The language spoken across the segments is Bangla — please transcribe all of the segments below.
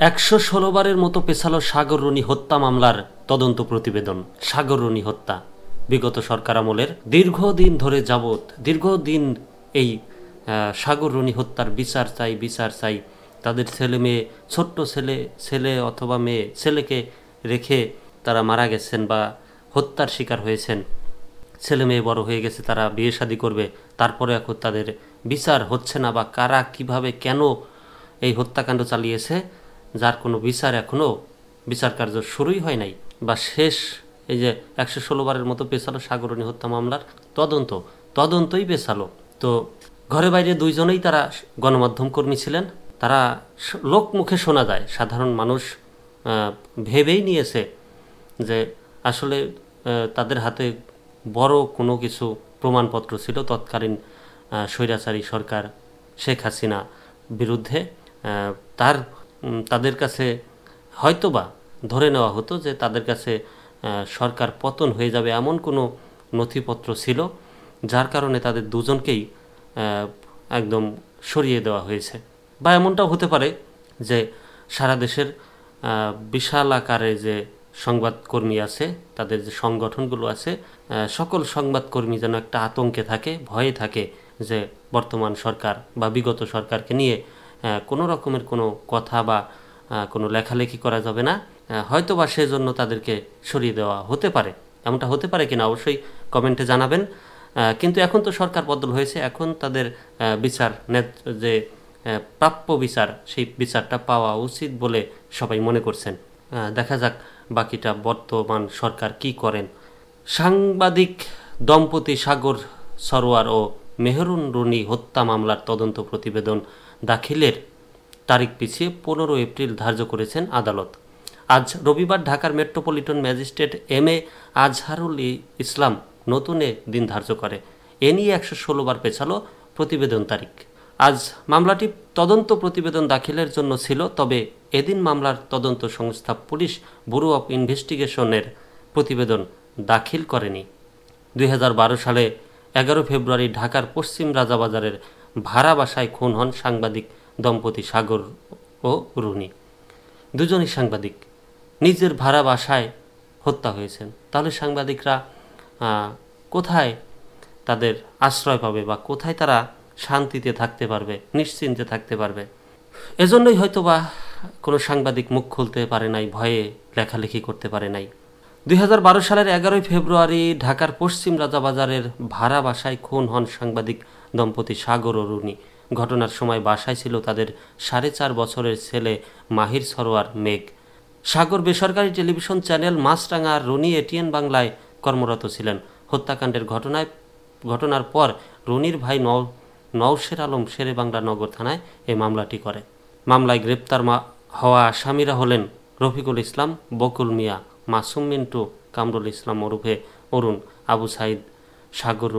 ১১৬ বারের মতো পেছালো সাগররুনি হত্যা মামলার তদন্ত প্রতিবেদন। সাগররুনি হত্যা বিগত সরকার আমলের দীর্ঘদিন এই সাগররুনি হত্যার বিচার চাই। তাদের ছেলে মেয়ে, ছোট্ট ছেলে অথবা মেয়ে, ছেলেকে রেখে তারা মারা গেছেন বা হত্যার শিকার হয়েছেন। ছেলে মেয়ে বড় হয়ে গেছে, তারা বিয়ে শাদী করবে, তারপরে এখন তাদের বিচার হচ্ছে না, বা কারা কিভাবে কেন এই হত্যাকাণ্ড চালিয়েছে যার কোনো বিচার কার্য শুরুই হয় নাই বা শেষ। এই যে ১১৬ বারের মতো পেছালো সাগররুনি হত্যা মামলার তদন্তই পেছালো। তো ঘরে বাইরে দুইজনেই তারা গণমাধ্যম কর্মী ছিলেন। তারা লোকমুখে শোনা যায়, সাধারণ মানুষ ভেবেই নিয়েছে যে আসলে তাদের হাতে বড় কোনো কিছু প্রমাণপত্র ছিল তৎকালীন স্বৈরাচারী সরকার শেখ হাসিনা বিরুদ্ধে। তাদের কাছে হয়তোবা ধরে নেওয়া হতো যে তাদের কাছে সরকার পতন হয়ে যাবে এমন কোনো নথিপত্র ছিল, যার কারণে তাদের দুজনকেই একদম সরিয়ে দেওয়া হয়েছে। বা এমনটাও হতে পারে যে সারা দেশের বিশাল আকারে যে সংবাদকর্মী আছে, তাদের যে সংগঠনগুলো আছে, সকল সংবাদকর্মী যেন একটা আতঙ্কে থাকে, ভয়ে থাকে যে বর্তমান সরকার বা বিগত সরকারকে নিয়ে কোনো রকমের কোনো কথা বা কোনো লেখালেখি করা যাবে না। হয়তো বা সেজন্য তাদেরকে সরিয়ে দেওয়া হতে পারে। এমনটা হতে পারে কিনা অবশ্যই কমেন্টে জানাবেন। কিন্তু এখন তো সরকার বদল হয়েছে, এখন তাদের বিচার যে প্রাপ্য বিচার, সেই বিচারটা পাওয়া উচিত বলে সবাই মনে করছেন। দেখা যাক বাকিটা বর্তমান সরকার কি করেন। সাংবাদিক দম্পতি সাগর সরোয়ার ও মেহরুন রুনি হত্যা মামলার তদন্ত প্রতিবেদন দাখিলের তারিখ পিছিয়ে 15 এপ্রিল ধার্য করেছেন আদালত। আজ রবিবার ঢাকার metropolitan magistrate M A. Azharul Islam নতুন দিন ধার্য করে। এ নিয়ে ১১৬ বার পেছালো প্রতিবেদন তারিখ। আজ মামলাটি তদন্ত প্রতিবেদন দাখিলের জন্য ছিল, তবে এদিন মামলার তদন্ত সংস্থা পুলিশ ব্যুরো অব ইনভেস্টিগেশনের প্রতিবেদন দাখিল করেনি। ২০১২ সালে ১১ ফেব্রুয়ারি ঢাকার পশ্চিম রাজাবাজারের ভাড়া বাসায় খুন হন সাংবাদিক দম্পতি সাগর ও রুনি। দুজনই সাংবাদিক, নিজের ভাড়া বাসায় হত্যা হয়েছেন। তাহলে সাংবাদিকরা কোথায় তাদের আশ্রয় পাবে বা কোথায় তারা শান্তিতে থাকতে পারবে, নিশ্চিন্তে থাকতে পারবে? এজন্যই হয়তো বা কোনো সাংবাদিক মুখ খুলতে পারে নাই, ভয়ে লেখালেখি করতে পারে নাই। ২০১২ সালের ১১ ফেব্রুয়ারি ঢাকার পশ্চিম রাজাবাজারের ভাড়া বাসায় খুন হন সাংবাদিক দম্পতি সাগর ও রুনি। ঘটনার সময় বাসায় ছিল তাদের ৪.৫ বছরের ছেলে মাহির সরোয়ার মেঘ। সাগর বেসরকারি টেলিভিশন চ্যানেল মাছরাঙা আর রুনি এটিএন বাংলায় কর্মরত ছিলেন। হত্যাকাণ্ডের ঘটনার পর রুনির ভাই নওশের আলম শেরে বাংলা নগর থানায় এই মামলাটি করে। মামলায় গ্রেপ্তার হওয়া আসামিরা হলেন রফিকুল ইসলাম, বকুল মিয়া, মাসুম মিন্টু, কামরুল ইসলাম ওরফে অরুণ, আবু সাইদ, সাগর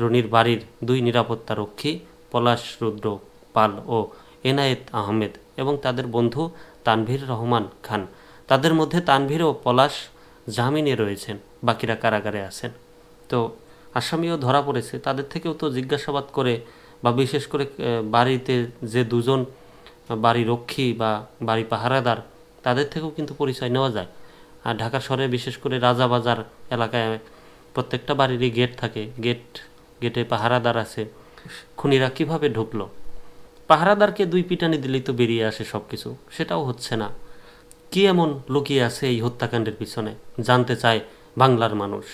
রুনির বাড়ির ২ নিরাপত্তা রক্ষী পলাশ রুদ্র পাল ও এনায়েত আহমেদ এবং তাদের বন্ধু তানভীর রহমান খান। তাদের মধ্যে তানভীর ও পলাশ জামিনে রয়েছেন, বাকিরা কারাগারে আছেন। তো আসামিও ধরা পড়েছে, তাদের থেকেও তো জিজ্ঞাসাবাদ করে বা বিশেষ করে বাড়িতে যে দুজন বাড়ি রক্ষী বা বাড়ি পাহারাদার, তাদের থেকেও কিন্তু পরিচয় নেওয়া যায়। আর ঢাকা শহরে বিশেষ করে রাজাবাজার এলাকায় প্রত্যেকটা বাড়িরই গেট থাকে, গেটে পাহারাদার আছে। খুনিরা কিভাবে ঢুকলো? পাহারাদারকে 2 পিটানি দিলেই তো বেরিয়ে আসে সব কিছু, সেটাও হচ্ছে না। কি এমন লুকিয়ে আছে এই হত্যাকাণ্ডের পিছনে, জানতে চায় বাংলার মানুষ।